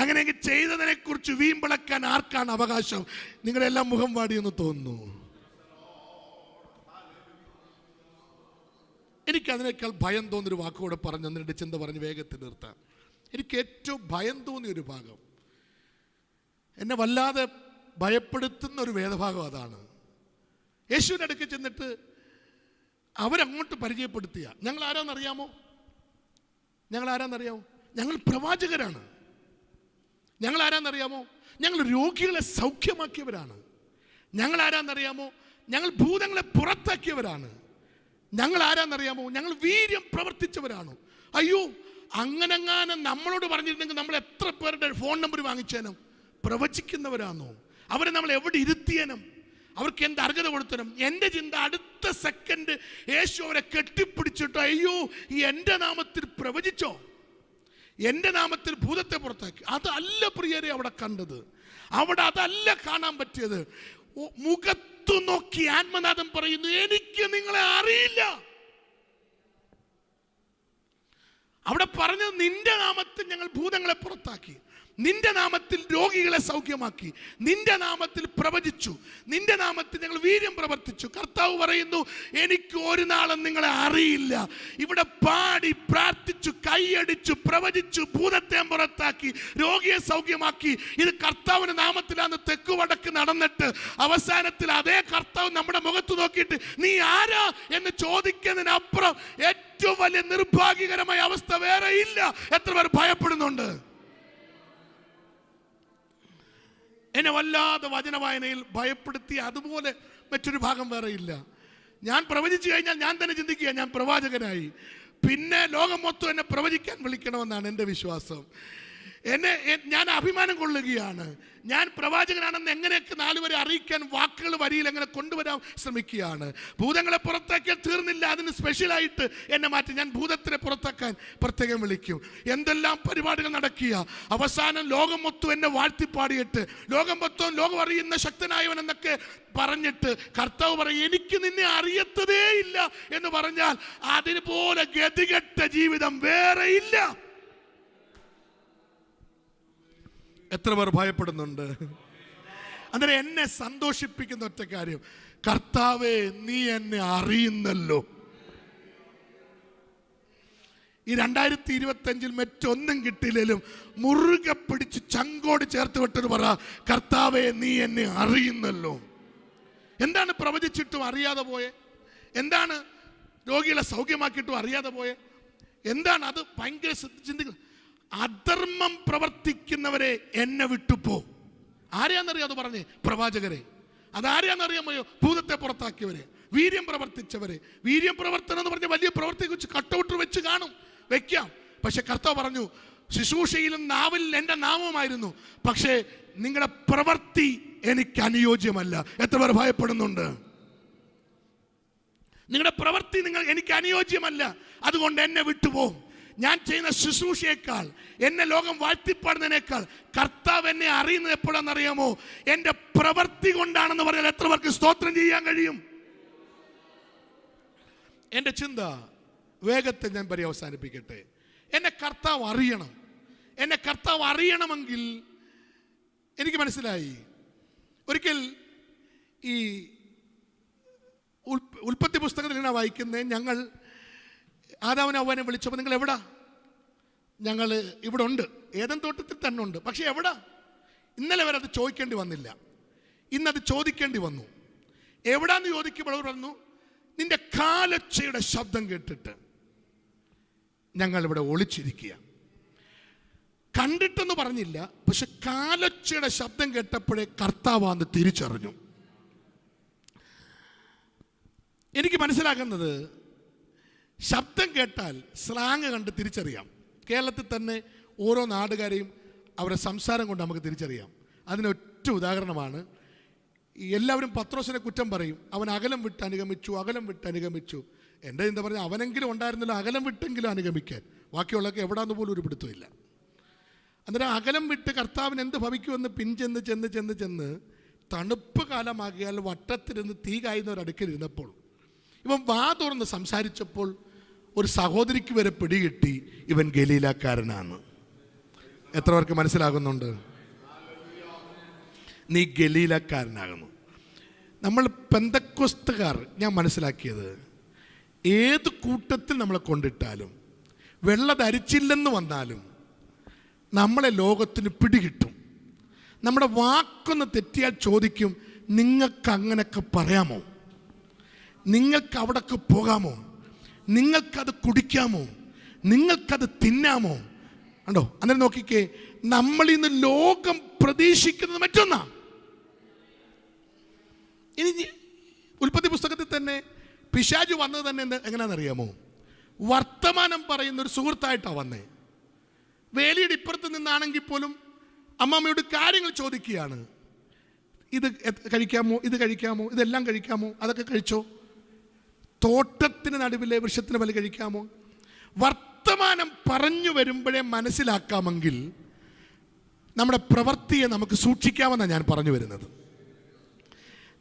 അങ്ങനെയെങ്കിൽ ചെയ്തതിനെ കുറിച്ച് വീമ്പിളക്കാൻ ആർക്കാണ് അവകാശം? നിങ്ങളെല്ലാം മുഖം വാടിയെന്ന് തോന്നുന്നു. എനിക്ക് അതിനേക്കാൾ ഭയം തോന്നിയൊരു വാക്കുകൂടെ പറഞ്ഞു എന്നിട്ട് ചിന്ത പറഞ്ഞ് വേഗത്തിൽ നിർത്താം. എനിക്ക് ഏറ്റവും ഭയം തോന്നിയൊരു ഭാഗം, എന്നെ വല്ലാതെ ഭയപ്പെടുത്തുന്ന ഒരു വേദഭാഗം അതാണ്. യേശുവിൻ്റെ അടുക്ക് ചെന്നിട്ട് അവരങ്ങോട്ട് പരിചയപ്പെടുത്തിയ, ഞങ്ങൾ ആരാന്നറിയാമോ? ഞങ്ങൾ പ്രവാചകരാണ്. ഞങ്ങൾ ആരാന്നറിയാമോ? ഞങ്ങൾ രോഗികളെ സൗഖ്യമാക്കിയവരാണ്. ഞങ്ങൾ ആരാന്നറിയാമോ? ഞങ്ങൾ ഭൂതങ്ങളെ പുറത്താക്കിയവരാണ്. ഞങ്ങൾ ആരാന്നറിയാമോ? ഞങ്ങൾ വീര്യം പ്രവർത്തിച്ചവരാണ്. അയ്യോ, അങ്ങനെങ്ങാനും നമ്മളോട് പറഞ്ഞിരുന്നെങ്കിൽ നമ്മൾ എത്ര പേരുടെ ഫോൺ നമ്പർ വാങ്ങിച്ചേനും? പ്രവചിക്കുന്നവരാണോ? അവരെ നമ്മൾ എവിടെ ഇരുത്തിയനും? അവർക്ക് എന്ത് അർഹത കൊടുത്തനും? എൻ്റെ ചിന്ത, അടുത്ത സെക്കൻഡ് യേശു അവരെ കെട്ടിപ്പിടിച്ചിട്ടോ, അയ്യോ ഈ എൻ്റെ നാമത്തിൽ പ്രവചിച്ചോ, എൻ്റെ നാമത്തിൽ ഭൂതത്തെ പുറത്താക്കി. അതല്ല പ്രിയരെ അവിടെ കണ്ടത്, അവിടെ അതല്ല കാണാൻ പറ്റിയത്. മുഖത്തു നോക്കി ആത്മനാഥൻ പറയുന്നു, എനിക്ക് നിങ്ങളെ അറിയില്ല. അവിടെ പറഞ്ഞത്, നിന്റെ നാമത്തിൽ ഞങ്ങൾ ഭൂതങ്ങളെ പുറത്താക്കി, നിന്റെ നാമത്തിൽ രോഗികളെ സൗഖ്യമാക്കി, നിന്റെ നാമത്തിൽ പ്രവചിച്ചു, നിന്റെ നാമത്തിൽ ഞങ്ങൾ വീര്യം പ്രവർത്തിച്ചു. കർത്താവ് പറയുന്നു, എനിക്ക് ഒരു നാളും നിങ്ങളെ അറിയില്ല. ഇവിടെ പാടി പ്രാർത്ഥിച്ചു, കൈയടിച്ചു, പ്രവചിച്ചു, ഭൂതത്തെ പുറത്താക്കി, രോഗിയെ സൗഖ്യമാക്കി. ഇത് കർത്താവിന്റെ നാമത്തിലാന്ന് തെക്ക് വടക്ക് നടന്നിട്ട് അവസാനത്തിൽ അതേ കർത്താവ് നമ്മുടെ മുഖത്ത് നോക്കിയിട്ട് നീ ആരാ എന്ന് ചോദിക്കുന്നതിനപ്പുറം ഏറ്റവും വലിയ നിർഭാഗ്യകരമായ അവസ്ഥ വേറെ ഇല്ല. എത്ര പേർ ഭയപ്പെടുന്നുണ്ട്? എന്നെ വല്ലാതെ വചനവായനയിൽ ഭയപ്പെടുത്തി അതുപോലെ മറ്റൊരു ഭാഗം വേറെ ഇല്ല. ഞാൻ പ്രവചിച്ചു കഴിഞ്ഞാൽ ഞാൻ തന്നെ ചിന്തിക്കുക, ഞാൻ പ്രവാചകനായി, പിന്നെ ലോകം മൊത്തം എന്നെ പ്രവചിക്കാൻ വിളിക്കണമെന്നാണ് എൻ്റെ വിശ്വാസം. ഞാൻ അഭിമാനം കൊള്ളുകയാണ്. ഞാൻ പ്രവാചകനാണെന്ന് എങ്ങനെയൊക്കെ 4 വരെ അറിയിക്കാൻ വാക്കുകൾ വരിയിൽ എങ്ങനെ കൊണ്ടുവരാൻ ശ്രമിക്കുകയാണ്. ഭൂതങ്ങളെ പുറത്താക്കിയാൽ തീർന്നില്ല, അതിന് സ്പെഷ്യലായിട്ട് എന്നെ മാറ്റി. ഞാൻ ഭൂതത്തിനെ പുറത്താക്കാൻ പ്രത്യേകം വിളിക്കും. എന്തെല്ലാം പരിപാടികൾ നടക്കുക. അവസാനം ലോകം മൊത്തം എന്നെ വാഴ്ത്തിപ്പാടിയിട്ട് ലോകം മൊത്തം ലോകം അറിയുന്ന ശക്തനായവൻ എന്നൊക്കെ പറഞ്ഞിട്ട് കർത്താവ് പറയും, എനിക്ക് നിന്നെ അറിയത്തതേ ഇല്ല എന്ന് പറഞ്ഞാൽ അതിനുപോലെ ഗതികെട്ട ജീവിതം വേറെ ഇല്ല. എത്ര പേർ ഭയപ്പെടുന്നുണ്ട്? അന്നേരം എന്നെ സന്തോഷിപ്പിക്കുന്ന ഒറ്റ കാര്യം, കർത്താവേ നീ എന്നെ അറിയുന്നല്ലോ. ഈ 2025 മറ്റൊന്നും കിട്ടിയില്ലേലും മുറുകെ പിടിച്ച് ചങ്കോട് ചേർത്ത് വിട്ടൊരു പറ, കർത്താവേ നീ എന്നെ അറിയുന്നല്ലോ. എന്താണ് പ്രവചിച്ചിട്ടും അറിയാതെ പോയെ? എന്താണ് രോഗികളെ സൗഖ്യമാക്കിയിട്ടും അറിയാതെ പോയെ? എന്താണ് അത്? ഭയങ്കര ചിന്തിക്കുക. അധർമ്മം പ്രവർത്തിക്കുന്നവരെ എന്നെ വിട്ടുപോ. ആരെയാണെന്നറിയാം അത് പറഞ്ഞേ? പ്രവാചകരെ. അതാരെയാണെന്നറിയാമോ? ഭൂതത്തെ പുറത്താക്കിയവരെ, വീര്യം പ്രവർത്തിച്ചവരെ. വീര്യം പ്രവർത്തനം എന്ന് പറഞ്ഞ വലിയ പ്രവർത്തിയെ കുറിച്ച് കട്ടൗട്ട് വെച്ച് കാണും, വെക്കാം. പക്ഷെ കർത്താവ് പറഞ്ഞു, ശുശ്രൂഷയിലും നാവിൽ എൻ്റെ നാമമായിരുന്നു, പക്ഷേ നിങ്ങളുടെ പ്രവൃത്തി എനിക്ക് അനുയോജ്യമല്ല. എത്ര പേർ ഭയപ്പെടുന്നുണ്ട്? നിങ്ങളുടെ പ്രവൃത്തി എനിക്ക് അനുയോജ്യമല്ല, അതുകൊണ്ട് എന്നെ വിട്ടുപോകും. ഞാൻ ചെയ്യുന്ന ശുശ്രൂഷയേക്കാൾ, എന്നെ ലോകം വാഴ്ത്തിപ്പാടുന്നതിനേക്കാൾ കർത്താവ് എന്നെ അറിയുന്നത് എപ്പോഴാണെന്നറിയാമോ? എൻ്റെ പ്രവൃത്തി കൊണ്ടാണെന്ന് പറഞ്ഞാൽ എത്ര പേർക്ക് സ്തോത്രം ചെയ്യാൻ കഴിയും? എൻ്റെ ചിന്ത വേഗത്തെ ഞാൻ അവസാനിപ്പിക്കട്ടെ. എന്നെ കർത്താവ് അറിയണം. എന്നെ കർത്താവ് അറിയണമെങ്കിൽ എനിക്ക് മനസ്സിലായി. ഒരിക്കൽ ഈ ഉൽപ്പത്തി പുസ്തകത്തിൽ ഇങ്ങനെ വായിക്കുന്നത്, ഞങ്ങൾ ആദാമിനെ അവനെ വിളിച്ചപ്പോൾ നിങ്ങൾ എവിടാ? ഞങ്ങൾ ഇവിടെ ഉണ്ട്, ഏദൻ തോട്ടത്തിൽ തന്നെ ഉണ്ട്. പക്ഷെ എവിടാ? ഇന്നലെ വരെ അത് ചോദിക്കേണ്ടി വന്നില്ല, ഇന്നത് ചോദിക്കേണ്ടി വന്നു. എവിടാന്ന് ചോദിക്കുമ്പോൾ അവർ പറഞ്ഞു, നിന്റെ കാലൊച്ചയുടെ ശബ്ദം കേട്ടിട്ട് ഞങ്ങളിവിടെ ഒളിച്ചിരിക്കുക. കണ്ടിട്ടെന്ന് പറഞ്ഞില്ല, പക്ഷെ കാലൊച്ചയുടെ ശബ്ദം കേട്ടപ്പോഴേ കർത്താവാന്ന് തിരിച്ചറിഞ്ഞു. എനിക്ക് മനസ്സിലാക്കുന്നത്, ശബ്ദം കേട്ടാൽ സ്ലാങ് കണ്ട് തിരിച്ചറിയാം. കേരളത്തിൽ തന്നെ ഓരോ നാടുകാരെയും അവരുടെ സംസാരം കൊണ്ട് നമുക്ക് തിരിച്ചറിയാം. അതിനൊറ്റ ഉദാഹരണമാണ്, എല്ലാവരും പത്രോസിനെ കുറ്റം പറയും, അവൻ അകലം വിട്ട് അനുഗമിച്ചു, അകലം വിട്ട് അനുഗമിച്ചു. എൻ്റെ എന്താ പറഞ്ഞാൽ, അവനെങ്കിലും ഉണ്ടായിരുന്നല്ലോ അകലം വിട്ടെങ്കിലും അനുഗമിക്കാൻ. ബാക്കിയുള്ളതൊക്കെ എവിടാന്ന് പോലും ഒരു പിടുത്തമില്ല. അന്നേരം അകലം വിട്ട് കർത്താവിന് എന്ത് ഭവിക്കുമെന്ന് പിൻചെന്ന് ചെന്ന് ചെന്ന് ചെന്ന് തണുപ്പ് കാലമാകിയാൽ വട്ടത്തിരുന്ന് തീ കായുന്നവരടുക്കലിരുന്നപ്പോൾ ഇവൻ വാ തുറന്ന് സംസാരിച്ചപ്പോൾ ഒരു സഹോദരിക്ക് വരെ പിടികിട്ടി ഇവൻ ഗലീലക്കാരനാണ്. എത്ര പേർക്ക് മനസ്സിലാകുന്നുണ്ട്? നീ ഗലീലക്കാരനാകുന്നു. നമ്മൾ പെന്തക്കോസ്തുകാർ, ഞാൻ മനസ്സിലാക്കിയത്, ഏത് കൂട്ടത്തിൽ നമ്മളെ കൊണ്ടിട്ടാലും വെള്ള ധരിച്ചില്ലെന്ന് വന്നാലും നമ്മളെ ലോകത്തിന് പിടികിട്ടും. നമ്മുടെ വാക്കൊന്ന് തെറ്റിയാൽ ചോദിക്കും, നിങ്ങൾക്ക് അങ്ങനെയൊക്കെ പറയാമോ? നിങ്ങൾക്ക് അവിടേക്ക് പോകാമോ? നിങ്ങൾക്കത് കുടിക്കാമോ? നിങ്ങൾക്കത് തിന്നാമോ? ഉണ്ടോ? അന്നേരം നോക്കിക്കേ, നമ്മളിന്ന് ലോകം പ്രതീക്ഷിക്കുന്നത് മറ്റൊന്നാ. ഇനി ഉൽപ്പത്തി പുസ്തകത്തിൽ തന്നെ പിശാചു വന്നത് തന്നെ എങ്ങനെയാണെന്നറിയാമോ? വർത്തമാനം പറയുന്ന ഒരു സുഹൃത്തായിട്ടാണ് വന്നേ. വേലിയുടെ ഇപ്പുറത്ത് നിന്നാണെങ്കിൽ പോലും അമ്മാമ്മയോട് കാര്യങ്ങൾ ചോദിക്കുകയാണ്. ഇത് കഴിക്കാമോ? ഇത് കഴിക്കാമോ? ഇതെല്ലാം കഴിക്കാമോ? അതൊക്കെ കഴിച്ചോ? തോട്ടത്തിന് നടുവിലെ വൃക്ഷത്തിന് ബലി കഴിക്കാമോ? വർത്തമാനം പറഞ്ഞു വരുമ്പോഴേ മനസ്സിലാക്കാമെങ്കിൽ നമ്മുടെ പ്രവൃത്തിയെ നമുക്ക് സൂക്ഷിക്കാമെന്നാണ് ഞാൻ പറഞ്ഞു വരുന്നത്.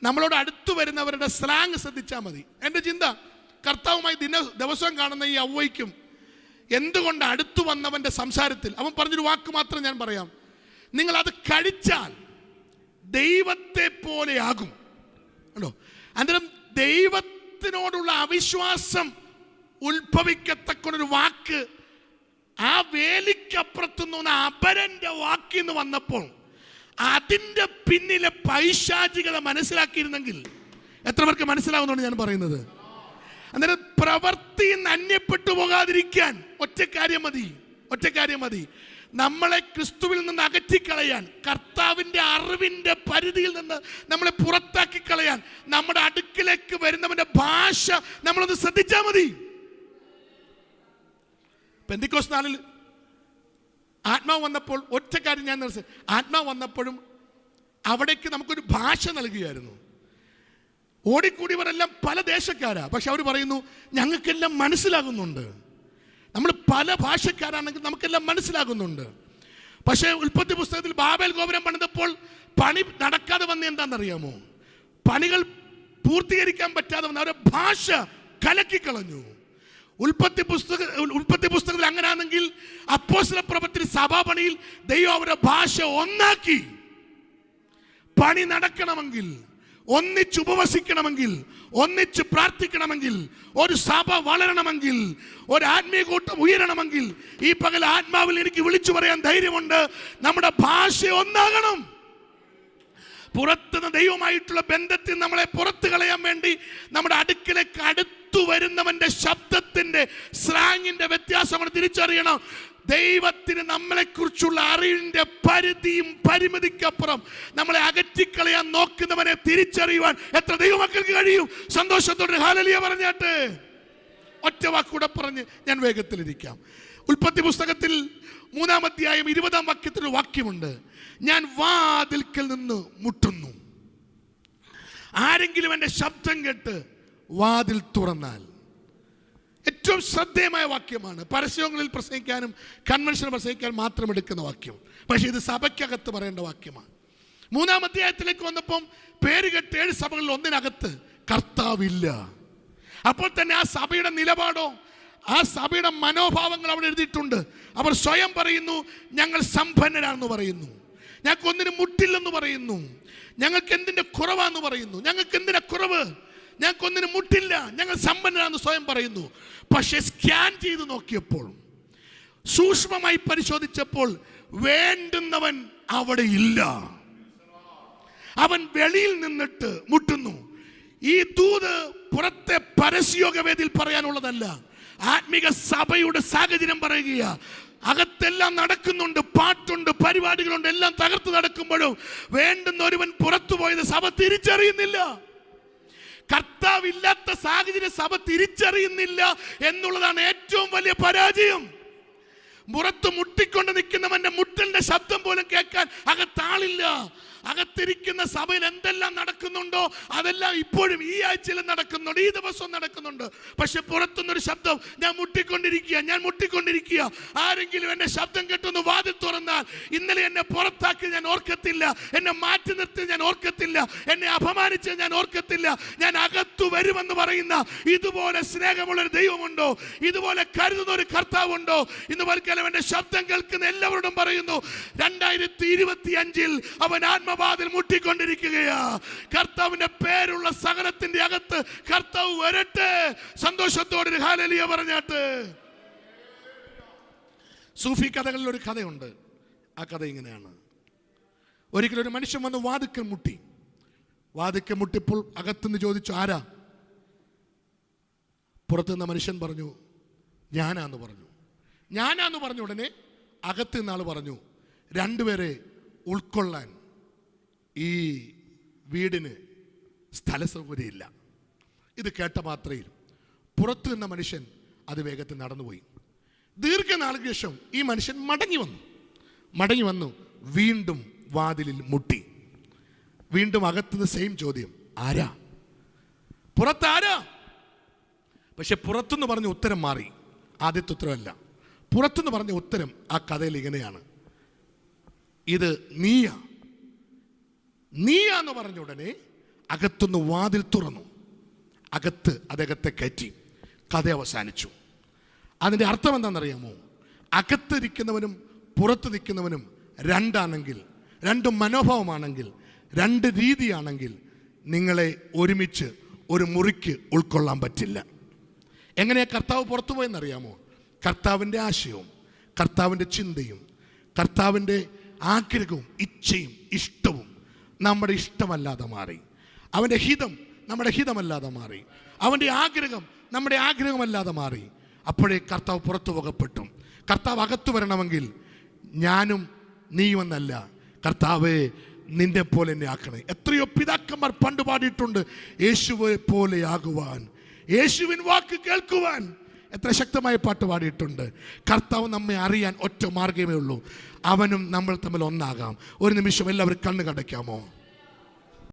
നമ്മളോട് അടുത്തു വരുന്നവരുടെ സ്ലാങ് ശ്രദ്ധിച്ചാൽ മതി. എൻ്റെ ചിന്ത, കർത്താവുമായി ദിവസവും കാണുന്ന ഈ ഔവയ്ക്കും എന്തുകൊണ്ട് അടുത്തു വന്നവൻ്റെ സംസാരത്തിൽ അവൻ പറഞ്ഞൊരു വാക്ക് മാത്രം ഞാൻ പറയാം, നിങ്ങളത് കഴിച്ചാൽ ദൈവത്തെ പോലെയാകും. ഉണ്ടോ? അന്നേരം ദൈവത്തിനോടുള്ള അവിശ്വാസം ഉത്ഭവിക്കത്തക്കൊരു വാക്ക് ആ വേലിക്കപ്പുറത്തുനിന്ന് അപരന്റെ വാക്കിന്ന് വന്നപ്പോൾ അതിൻ്റെ പിന്നിലെ പൈശാചികത മനസ്സിലാക്കിയിരുന്നെങ്കിൽ എത്ര പേർക്ക് മനസ്സിലാവുന്നതാണ് ഞാൻ പറയുന്നത്? അന്നേരം പ്രവൃത്തിയിൽ നിന്ന് അന്യപ്പെട്ടു പോകാതിരിക്കാൻ ഒറ്റ കാര്യം മതി. നമ്മളെ ക്രിസ്തുവിൽ നിന്ന് അകറ്റിക്കളയാൻ, കർത്താവിൻ്റെ അറിവിൻ്റെ പരിധിയിൽ നിന്ന് നമ്മളെ പുറത്താക്കി കളയാൻ നമ്മുടെ അടുക്കിലേക്ക് വരുന്നവന്റെ ഭാഷ നമ്മളൊന്ന് ശ്രദ്ധിച്ചാൽ മതി. പെന്തിക്കോസ്ത് നാളിൽ ആത്മാവ് വന്നപ്പോൾ ഒറ്റ കാര്യം ഞാൻ ആത്മാവ് വന്നപ്പോഴും അവിടേക്ക് നമുക്കൊരു ഭാഷ നൽകുകയായിരുന്നു. ഓടിക്കൂടിയവരെല്ലാം പല ദേശക്കാരാ, പക്ഷെ അവർ പറയുന്നു ഞങ്ങൾക്കെല്ലാം മനസ്സിലാകുന്നുണ്ട്. നമ്മൾ പല ഭാഷക്കാരാണെങ്കിൽ നമുക്കെല്ലാം മനസ്സിലാകുന്നുണ്ട്. പക്ഷേ ഉൽപ്പത്തി പുസ്തകത്തിൽ ബാബേൽ ഗോപുരം പണിതപ്പോൾ പണി നടക്കാതെ വന്ന എന്താണെന്നറിയാമോ? പണികൾ പൂർത്തീകരിക്കാൻ പറ്റാതെ വന്ന അവരുടെ ഭാഷ കലക്കിക്കളഞ്ഞു. ഉൽപ്പത്തി പുസ്തകത്തിൽ അങ്ങനെയാണെങ്കിൽ അപ്പോസ്തല പ്രവൃത്തി സഭാപണിയിൽ ദൈവം അവരുടെ ഭാഷ ഒന്നാക്കി. പണി നടക്കണമെങ്കിൽ, ഒന്നിച്ച് ഉപവസിക്കണമെങ്കിൽ, ഒന്നിച്ച് പ്രാർത്ഥിക്കണമെങ്കിൽ, ഒരു സഭ വളരണമെങ്കിൽ, ഒരു ആത്മീയ കൂട്ടം ഉയരണമെങ്കിൽ, ഈ പകൽ ആത്മാവിൽ എനിക്ക് വിളിച്ചു പറയാൻ ധൈര്യമുണ്ട്, നമ്മുടെ ഭാഷ ഒന്നാകണം. പുറത്തുനിന്ന് ദൈവമായിട്ടുള്ള ബന്ധത്തിൽ നമ്മളെ പുറത്തു കളയാൻ വേണ്ടി നമ്മുടെ അടുക്കിലേക്ക് അടുത്തു വരുന്നവന്റെ ശബ്ദത്തിന്റെ സ്ലാങ്ങിന്റെ വ്യത്യാസം നമ്മൾ തിരിച്ചറിയണം. ദൈവത്തിന് നമ്മളെക്കുറിച്ചുള്ള അറിവിന്റെ പരിധിയും പരിമിതിക്കപ്പുറം നമ്മളെ അകറ്റിക്കളയാൻ നോക്കുന്നവനെ തിരിച്ചറിയുവാൻ എത്ര ദൈവമക്കൾക്ക് കഴിയും? സന്തോഷത്തോടെ ഹല്ലേലൂയ പറഞ്ഞാട്ടെ. ഒറ്റ വാക്കൂടെ പറഞ്ഞ് ഞാൻ വേഗത്തിലിരിക്കാം. ഉൽപ്പത്തി പുസ്തകത്തിൽ 3-ാം അധ്യായം 20-ാം വാക്യത്തിൽ ഒരു വാക്യമുണ്ട്, ഞാൻ വാതിൽക്കൽ നിന്ന് മുട്ടുന്നു, ആരെങ്കിലും എൻ്റെ ശബ്ദം കേട്ട് വാതിൽ തുറന്നാൽ. ഏറ്റവും ശ്രദ്ധേയമായ വാക്യമാണ്. പരസ്യങ്ങളിൽ പ്രസംഗിക്കാനും കൺവെൻഷൻ പ്രസംഗിക്കാനും മാത്രം എടുക്കുന്ന വാക്യം, പക്ഷേ ഇത് സഭയ്ക്കകത്ത് പറയേണ്ട വാക്യമാണ്. 3-ാം അധ്യായത്തിലേക്ക് വന്നപ്പം പേരുകെട്ട 7 സഭകളിൽ ഒന്നിനകത്ത് കർത്താവില്ല. അപ്പോൾ തന്നെ ആ സഭയുടെ നിലപാടോ ആ സഭയുടെ മനോഭാവങ്ങൾ അവിടെ എഴുതിയിട്ടുണ്ട്. അവർ സ്വയം പറയുന്നു ഞങ്ങൾ സമ്പന്നരാണെന്ന് പറയുന്നു, ഞങ്ങൾക്ക് ഒന്നിനും മുട്ടില്ലെന്ന് പറയുന്നു, ഞങ്ങൾക്ക് എന്തിൻ്റെ കുറവാന്ന് പറയുന്നു, ഞങ്ങൾക്ക് എന്തിനാ കുറവ്, ഞങ്ങൾക്കൊന്നിനും മുട്ടില്ല, ഞങ്ങൾ സമ്പന്നരാണെന്ന് സ്വയം പറയുന്നു. പക്ഷെ സ്കാൻ ചെയ്ത് നോക്കിയപ്പോൾ, സൂക്ഷ്മമായി പരിശോധിച്ചപ്പോൾ വേണ്ടുന്നവൻ അവിടെ ഇല്ല. അവൻ വെളിയിൽ നിന്നിട്ട് മുട്ടുന്നു. ഈ ദൂത് പുറത്തെ പരസ്യയോഗവേദിയിൽ പറയാനുള്ളതല്ല, ആത്മീക സഭയുടെ സാഹചര്യം പറയുക. അകത്തെല്ലാം നടക്കുന്നുണ്ട്, പാട്ടുണ്ട്, പരിപാടികളുണ്ട്, എല്ലാം തകർത്ത് നടക്കുമ്പോഴും വേണ്ടുന്ന ഒരുവൻ പുറത്തു പോയത് സഭ തിരിച്ചറിയുന്നില്ല. കർത്താവില്ലാത്ത സാഹചര്യം സഭ തിരിച്ചറിയുന്നില്ല എന്നുള്ളതാണ് ഏറ്റവും വലിയ പരാജയം. പുറത്ത് മുട്ടിക്കൊണ്ട് നിൽക്കുന്നവന്റെ മുട്ടലിന്റെ ശബ്ദം പോലും കേൾക്കാൻ അകത്താളില്ല. അകത്തിരിക്കുന്ന സഭയിൽ എന്തെല്ലാം നടക്കുന്നുണ്ടോ അതെല്ലാം ഇപ്പോഴും ഈ ആഴ്ചയിൽ നടക്കുന്നുണ്ട്, ഈ ദിവസവും നടക്കുന്നുണ്ട്. പക്ഷെ പുറത്തുനിന്നൊരു ശബ്ദം, ഞാൻ മുട്ടിക്കൊണ്ടിരിക്കുക. ആരെങ്കിലും എന്റെ ശബ്ദം കേട്ടൊന്ന് വാതിൽ തുറന്നാൽ, ഇന്നലെ എന്നെ പുറത്താക്കി ഞാൻ ഓർക്കത്തില്ല, എന്നെ മാറ്റി നിർത്തി ഞാൻ ഓർക്കത്തില്ല, എന്നെ അപമാനിച്ച് ഞാൻ ഓർക്കത്തില്ല, ഞാൻ അകത്തു വരുമെന്ന് പറയുന്ന ഇതുപോലെ സ്നേഹമുള്ളൊരു ദൈവമുണ്ടോ? ഇതുപോലെ കരുതുന്ന ഒരു കർത്താവുണ്ടോ? ഇന്ന് പൽക്കാലം എന്റെ ശബ്ദം കേൾക്കുന്ന എല്ലാവരോടും പറയുന്നു, 2025 അവൻ ആത്മവാതിൽ മുട്ടിക്കൊണ്ടിരിക്കുകയാ. കർത്താവിന്റെ പേരുള്ള സകലത്തിന്റെ അകത്ത് കർത്താവ് വരട്ടെ. സന്തോഷത്തോടെ ഹല്ലേലൂയ പറഞ്ഞാട്ട്. സൂഫി കഥകളിൽ ഒരു കഥയുണ്ട്. ആ കഥ ഇങ്ങനെയാണ്. ഒരിക്കലും ഒരു മനുഷ്യൻ വന്ന് വാതിക്കൽ മുട്ടിയപ്പോൾ അകത്തുനിന്ന് ചോദിച്ചു, ആരാ? പുറത്തുനിന്ന മനുഷ്യൻ പറഞ്ഞു, ഞാനാന്ന് പറഞ്ഞ ഉടനെ അകത്ത് നിന്നാൾ പറഞ്ഞു, 2 പേരെ ഉൾക്കൊള്ളാൻ ഈ വീടിന് സ്ഥല സൗകര്യമില്ല. ഇത് കേട്ട മാത്രയിൽ പുറത്തു നിന്ന മനുഷ്യൻ അത് വേഗത്തിൽ നടന്നുപോയി. ദീർഘനാളുകൾക്ക് ശേഷം ഈ മനുഷ്യൻ മടങ്ങി വന്നു വീണ്ടും വാതിലിൽ മുട്ടി. വീണ്ടും അകത്തുനിന്ന് സെയിം ചോദ്യം, ആരാ? പുറത്താരാ? പക്ഷെ പുറത്തുനിന്ന് പറഞ്ഞ ഉത്തരം മാറി. ആദ്യത്തെ ഉത്തരമല്ല, പുറത്തുനിന്ന് പറഞ്ഞ ഉത്തരം ആ കഥയിൽ ഇങ്ങനെയാണ്, ഇത് നീയാന്ന് പറഞ്ഞ ഉടനെ അകത്തുനിന്ന് വാതിൽ തുറന്നു, അകത്ത് അദ്ദേഹത്തെ കയറ്റി. കഥ അവസാനിച്ചു. അതിൻ്റെ അർത്ഥം എന്താണെന്നറിയാമോ? അകത്തിരിക്കുന്നവനും പുറത്ത് നിൽക്കുന്നവനും രണ്ടാണെങ്കിൽ, 2 മനോഭാവമാണെങ്കിൽ, 2 രീതിയാണെങ്കിൽ നിങ്ങളെ ഒരുമിച്ച് ഒരു മുറിക്ക് ഉൾക്കൊള്ളാൻ പറ്റില്ല. എങ്ങനെയാ കർത്താവ് പുറത്തു പോയെന്നറിയാമോ? കർത്താവിൻ്റെ ആശയവും കർത്താവിൻ്റെ ചിന്തയും കർത്താവിൻ്റെ ആഗ്രഹവും ഇച്ഛയും ഇഷ്ടവും നമ്മുടെ ഇഷ്ടമല്ലാതെ മാറി. അവൻ്റെ ഹിതം നമ്മുടെ ഹിതമല്ലാതെ മാറി. അവൻ്റെ ആഗ്രഹം നമ്മുടെ ആഗ്രഹമല്ലാതെ മാറി. അപ്പോഴേ കർത്താവ് പുറത്തു പോകപ്പെട്ടു. കർത്താവ് അകത്തു വരണമെങ്കിൽ ഞാനും നീയുമെന്നല്ല, കർത്താവേ നിന്നെ പോലെ എന്നെ ആക്കണേ. എത്രയോ പിതാക്കന്മാർ പണ്ട് പാടിയിട്ടുണ്ട്, യേശുവെ പോലെ ആകുവാൻ, യേശുവിൻ വാക്ക് കേൾക്കുവാൻ. എത്ര ശക്തമായ പാട്ട് പാടിയിട്ടുണ്ട്. കർത്താവ് നമ്മെ അറിയാൻ ഒറ്റ മാർഗ്ഗമേ ഉള്ളൂ, അവനും നമ്മൾ തമ്മിൽ ഒന്നാകാം. ഒരു നിമിഷം എല്ലാവരും കണ്ണ് കടയ്ക്കാമോ?